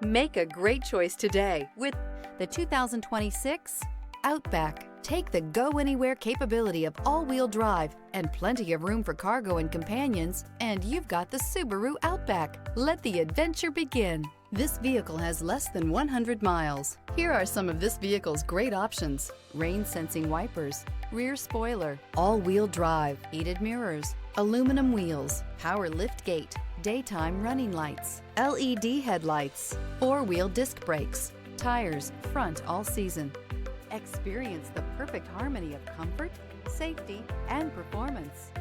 Make a great choice today with the 2026 Outback. Take the go-anywhere capability of all-wheel drive and plenty of room for cargo and companions, and you've got the Subaru Outback. Let the adventure begin. This vehicle has less than 100 miles. Here are some of this vehicle's great options: rain-sensing wipers, rear spoiler, all-wheel drive, heated mirrors, aluminum wheels, power lift gate, daytime running lights, LED headlights, four-wheel disc brakes, tires, front all season. Experience the perfect harmony of comfort, safety, and performance